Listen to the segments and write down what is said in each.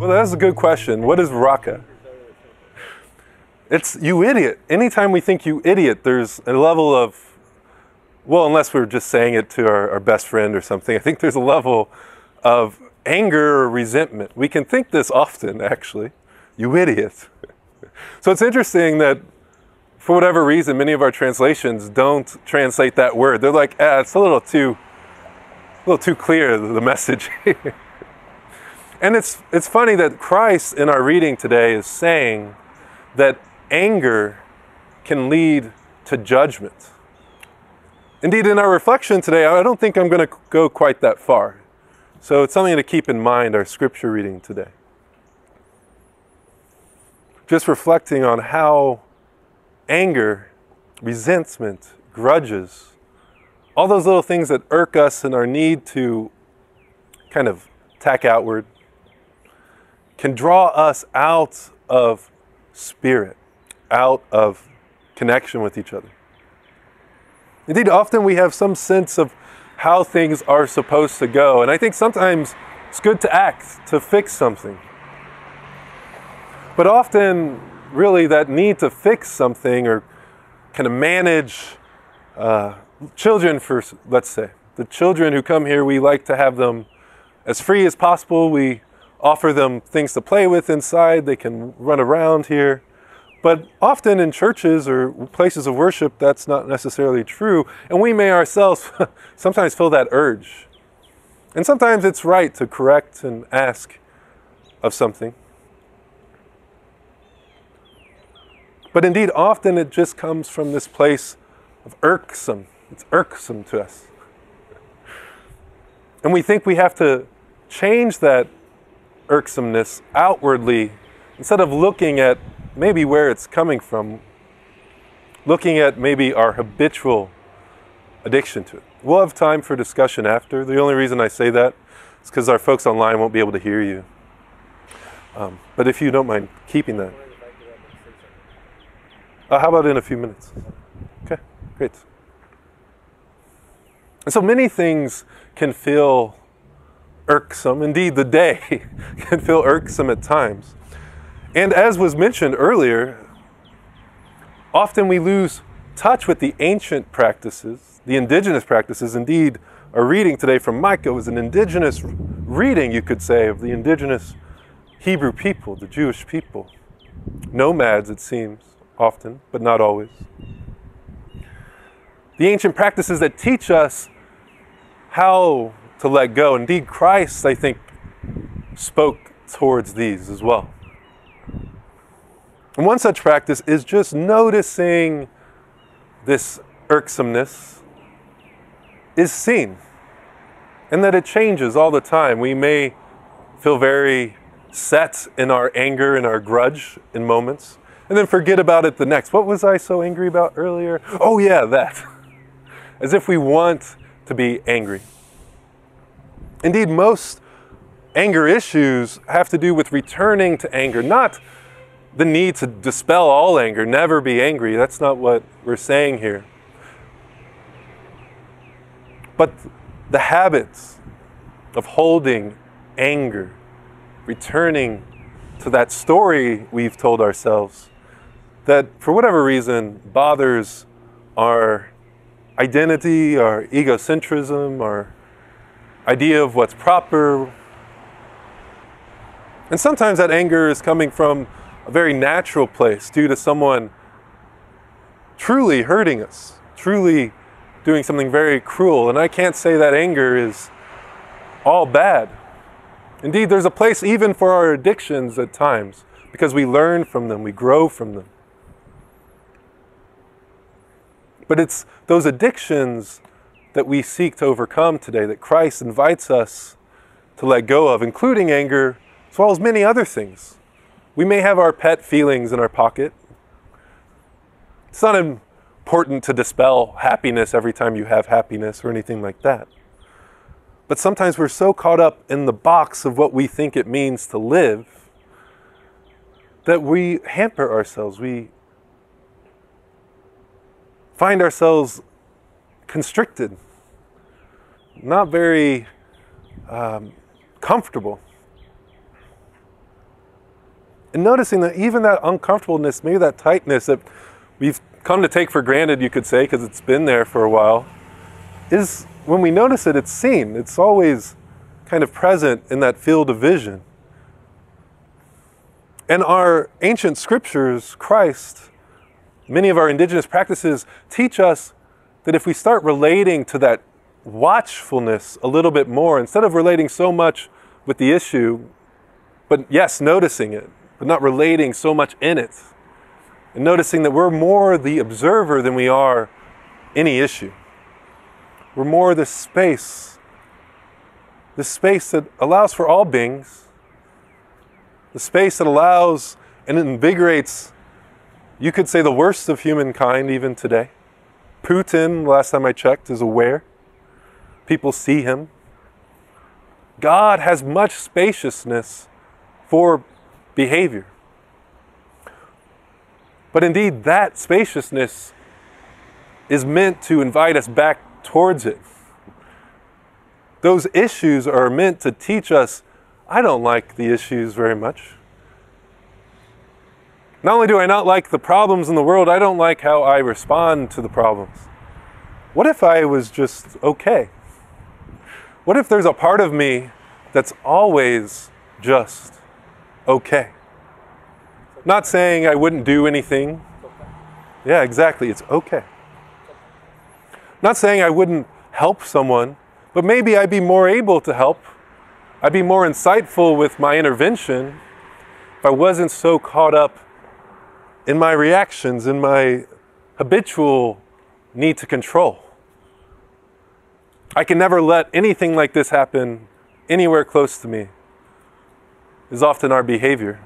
Well, that's a good question. What is raka? It's you idiot. Anytime we think you idiot, there's a level of, well, unless we're just saying it to our best friend or something, I think there's a level of anger or resentment. We can think this often, actually. You idiot. So it's interesting that for whatever reason, many of our translations don't translate that word. They're like, it's a little too clear, the message. And it's funny that Christ in our reading today is saying that anger can lead to judgment. Indeed, in our reflection today, I don't think I'm going to go quite that far. So it's something to keep in mind, our scripture reading today. Just reflecting on how anger, resentment, grudges, all those little things that irk us and our need to kind of tack outward, can draw us out of spirit, out of connection with each other. Indeed, often we have some sense of how things are supposed to go, and I think sometimes it's good to act, to fix something. But often, really, that need to fix something or kind of manage children, let's say. The children who come here, we like to have them as free as possible. We offer them things to play with inside. They can run around here. But often in churches or places of worship, that's not necessarily true. And we may ourselves sometimes feel that urge. And sometimes it's right to correct and ask of something. But indeed, often it just comes from this place of irksome. It's irksome to us. And we think we have to change that irksomeness outwardly instead of looking at maybe where it's coming from, looking at maybe our habitual addiction to it. We'll have time for discussion after. The only reason I say that is because our folks online won't be able to hear you. But if you don't mind keeping that. How about in a few minutes? Okay, great. And so many things can feel irksome. Indeed, the day can feel irksome at times. And as was mentioned earlier, often we lose touch with the ancient practices, the indigenous practices. Indeed, our reading today from Micah was an indigenous reading, you could say, of the indigenous Hebrew people, the Jewish people. Nomads, it seems, often, but not always. The ancient practices that teach us how to let go. Indeed, Christ, I think, spoke towards these as well. And one such practice is just noticing this irksomeness is seen, and that it changes all the time. We may feel very set in our anger and our grudge in moments, and then forget about it the next. What was I so angry about earlier? Oh yeah, that. As if we want to be angry. Indeed, most anger issues have to do with returning to anger, not the need to dispel all anger, never be angry. That's not what we're saying here. But the habits of holding anger, returning to that story we've told ourselves that for whatever reason bothers our identity, our egocentrism, our idea of what's proper. And sometimes that anger is coming from a very natural place due to someone truly hurting us, truly doing something very cruel. And I can't say that anger is all bad. Indeed, there's a place even for our addictions at times because we learn from them, we grow from them. But it's those addictions that we seek to overcome today that Christ invites us to let go of, including anger, as well as many other things. We may have our pet feelings in our pocket. It's not important to dispel happiness every time you have happiness or anything like that. But sometimes we're so caught up in the box of what we think it means to live that we hamper ourselves. We find ourselves constricted, not very comfortable. And noticing that even that uncomfortableness, maybe that tightness that we've come to take for granted, you could say, because it's been there for a while, is when we notice it, it's seen. It's always kind of present in that field of vision. And our ancient scriptures, Christ, many of our indigenous practices teach us that if we start relating to that watchfulness a little bit more, instead of relating so much with the issue, but yes, noticing it, but not relating so much in it, and noticing that we're more the observer than we are any issue. We're more the space that allows for all beings, the space that allows and invigorates, you could say, the worst of humankind even today. Putin, last time I checked, is aware. People see him. God has much spaciousness for behavior. But indeed, that spaciousness is meant to invite us back towards it. Those issues are meant to teach us, I don't like the issues very much. Not only do I not like the problems in the world, I don't like how I respond to the problems. What if I was just okay? What if there's a part of me that's always just okay? Not saying I wouldn't do anything. Yeah, exactly. It's okay. Not saying I wouldn't help someone, but maybe I'd be more able to help. I'd be more insightful with my intervention if I wasn't so caught up in my reactions, in my habitual need to control. I can never let anything like this happen anywhere close to me, is often our behavior.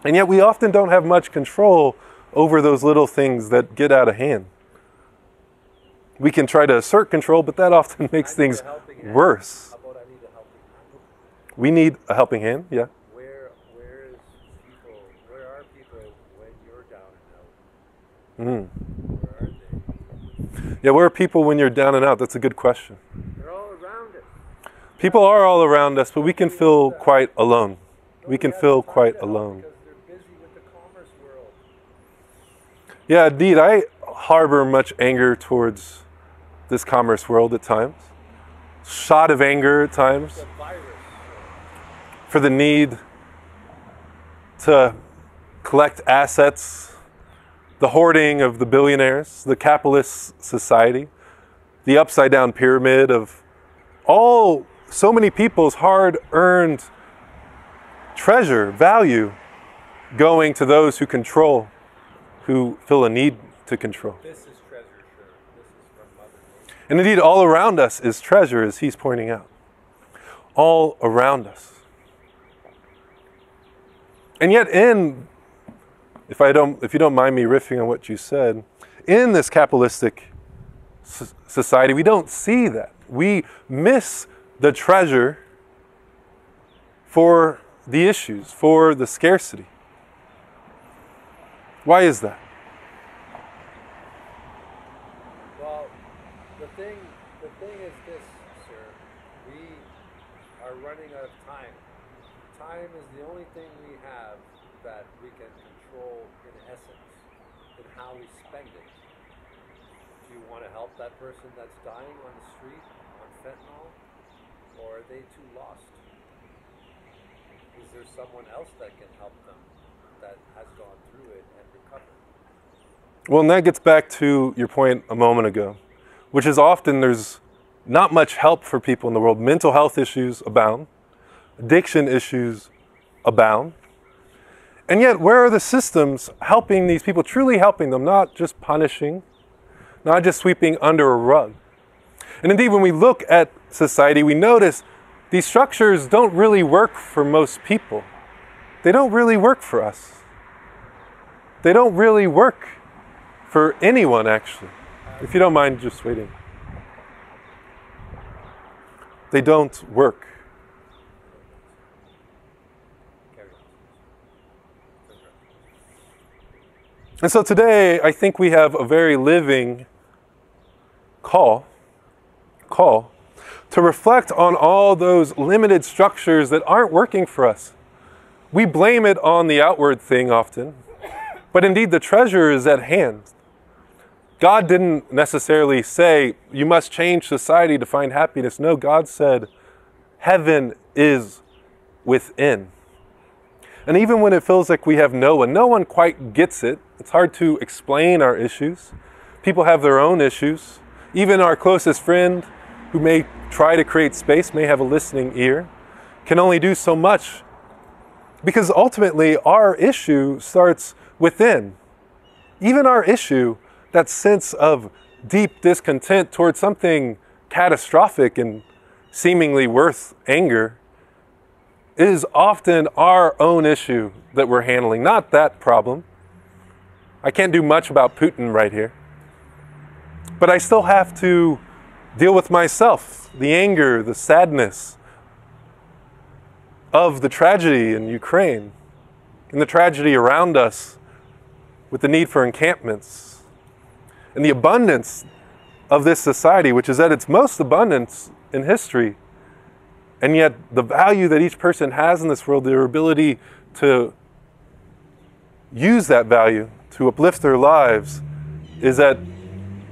And yet we often don't have much control over those little things that get out of hand. We can try to assert control, but that often makes things worse. How about I need a helping hand? We need a helping hand, yeah. Where are people when you're down and out? Where are they? Yeah, where are people when you're down and out? That's a good question. They're all around us. People are all around us, but we can feel quite alone. We can feel quite alone. Because they're busy with the commerce world. Yeah, indeed, I harbor much anger towards this commerce world at times. Shot of anger at times. The virus. For the need to collect assets, the hoarding of the billionaires, the capitalist society, the upside down pyramid of so many people's hard-earned treasure, value, going to those who control, who feel a need to control. This is treasure, sure. This is from Mother Nature. And indeed, all around us is treasure, as he's pointing out. All around us. And yet if you don't mind me riffing on what you said, in this capitalistic society, we don't see that. We miss the treasure for the issues, for the scarcity. Why is that? Well, the thing is this, sir. We are running out of time. Time is the only thing we have that we can control in essence in how we spend it. Do you want to help that person that's dying on the street on fentanyl? Or are they too lost? Is there someone else that can help them that has gone through it and recovered? Well, and that gets back to your point a moment ago, which is often there's not much help for people in the world. Mental health issues abound. Addiction issues abound. And yet, where are the systems helping these people, truly helping them, not just punishing, not just sweeping under a rug? And indeed, when we look at society, we notice these structures don't really work for most people. They don't really work for us. They don't really work for anyone, actually. If you don't mind just waiting. They don't work. And so today, I think we have a very living call to reflect on all those limited structures that aren't working for us. We blame it on the outward thing often, but indeed the treasure is at hand. God didn't necessarily say, you must change society to find happiness. No, God said, heaven is within. And even when it feels like we have no one quite gets it. It's hard to explain our issues. People have their own issues. Even our closest friend, who may try to create space, may have a listening ear, can only do so much. Because ultimately, our issue starts within. Even our issue, that sense of deep discontent towards something catastrophic and seemingly worth anger, is often our own issue that we're handling, not that problem. I can't do much about Putin right here. But I still have to deal with myself, the anger, the sadness of the tragedy in Ukraine, and the tragedy around us with the need for encampments, and the abundance of this society, which is at its most abundance in history. And yet the value that each person has in this world, their ability to use that value to uplift their lives, is at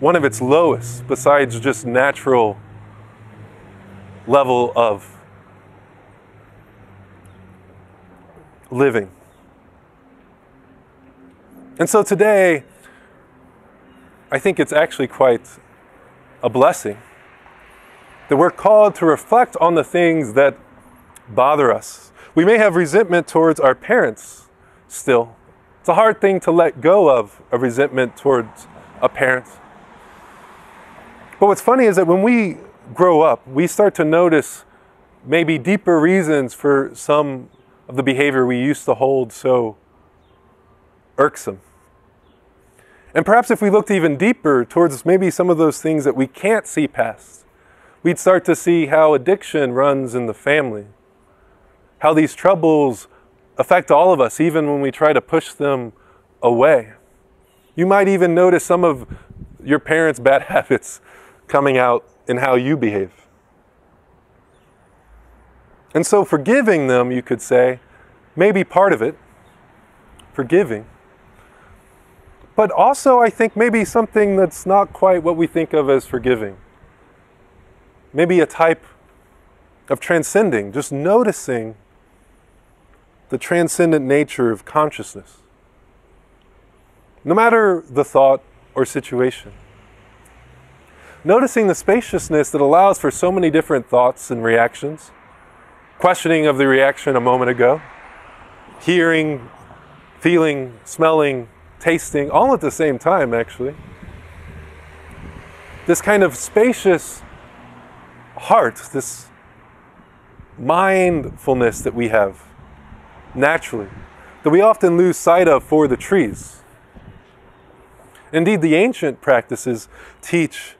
one of its lowest, besides just natural level of living. And so today, I think it's actually quite a blessing that we're called to reflect on the things that bother us. We may have resentment towards our parents still. It's a hard thing to let go of, a resentment towards a parent. But what's funny is that when we grow up, we start to notice maybe deeper reasons for some of the behavior we used to hold so irksome. And perhaps if we looked even deeper towards maybe some of those things that we can't see past, we'd start to see how addiction runs in the family, how these troubles affect all of us, even when we try to push them away. You might even notice some of your parents' bad habits coming out in how you behave. And so forgiving them, you could say, may be part of it, forgiving. But also, I think maybe something that's not quite what we think of as forgiving. Maybe a type of transcending, just noticing the transcendent nature of consciousness, no matter the thought or situation. Noticing the spaciousness that allows for so many different thoughts and reactions, questioning of the reaction a moment ago, hearing, feeling, smelling, tasting, all at the same time, actually. This kind of spacious heart, this mindfulness that we have naturally, that we often lose sight of for the trees. Indeed, the ancient practices teach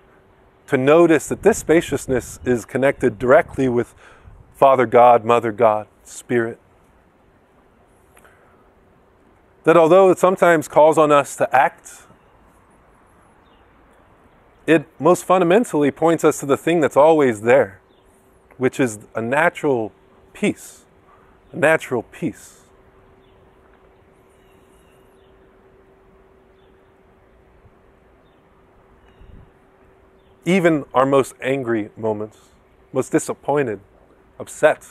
to notice that this spaciousness is connected directly with Father God, Mother God, Spirit. That although it sometimes calls on us to act, it most fundamentally points us to the thing that's always there, which is a natural peace. A natural peace. Even our most angry moments, most disappointed, upset,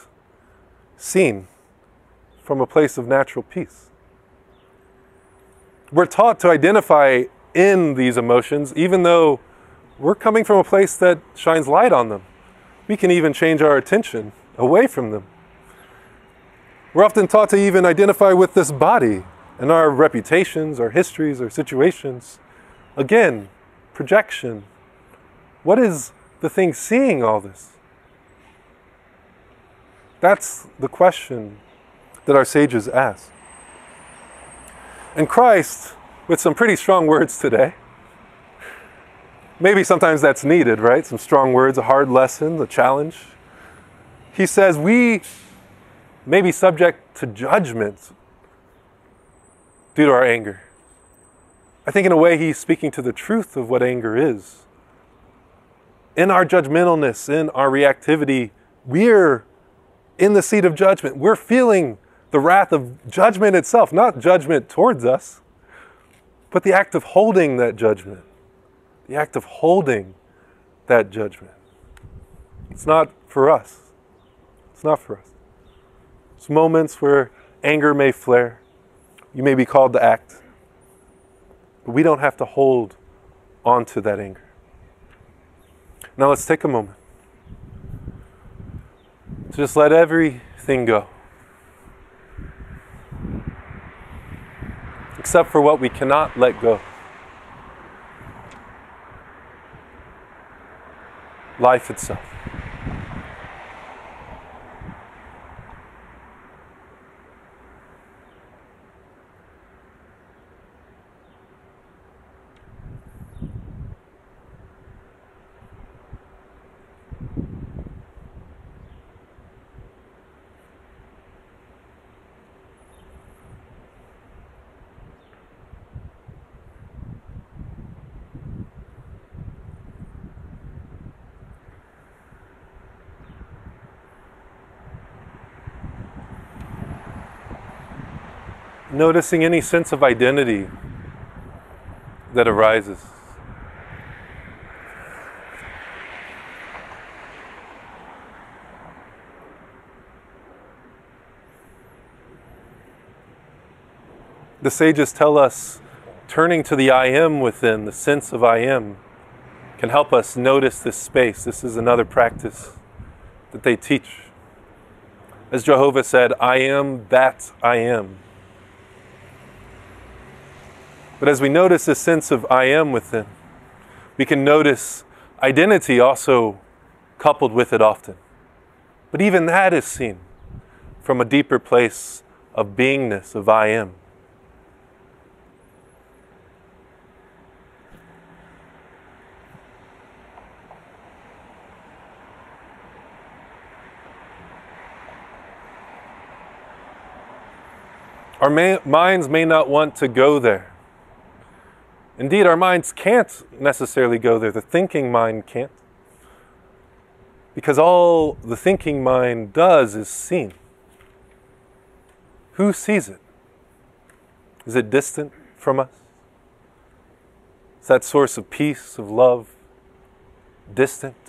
seen from a place of natural peace. We're taught to identify in these emotions, even though we're coming from a place that shines light on them. We can even change our attention away from them. We're often taught to even identify with this body and our reputations, our histories, our situations. Again, projection. What is the thing seeing all this? That's the question that our sages ask. And Christ, with some pretty strong words today, maybe sometimes that's needed, right? Some strong words, a hard lesson, a challenge. He says we may be subject to judgment due to our anger. I think in a way he's speaking to the truth of what anger is. In our judgmentalness, in our reactivity, we're in the seat of judgment. We're feeling the wrath of judgment itself, not judgment towards us, but the act of holding that judgment. The act of holding that judgment. It's not for us. It's not for us. It's moments where anger may flare. You may be called to act. But we don't have to hold on to that anger. Now let's take a moment to just let everything go. Except for what we cannot let go. Life itself. Noticing any sense of identity that arises. The sages tell us turning to the I am within, the sense of I am, can help us notice this space. This is another practice that they teach. As Jehovah said, I am that I am. But as we notice this sense of I am within, we can notice identity also coupled with it often. But even that is seen from a deeper place of beingness, of I am. Our minds may not want to go there. Indeed, our minds can't necessarily go there. The thinking mind can't. Because all the thinking mind does is seen. Who sees it? Is it distant from us? Is that source of peace, of love, distant?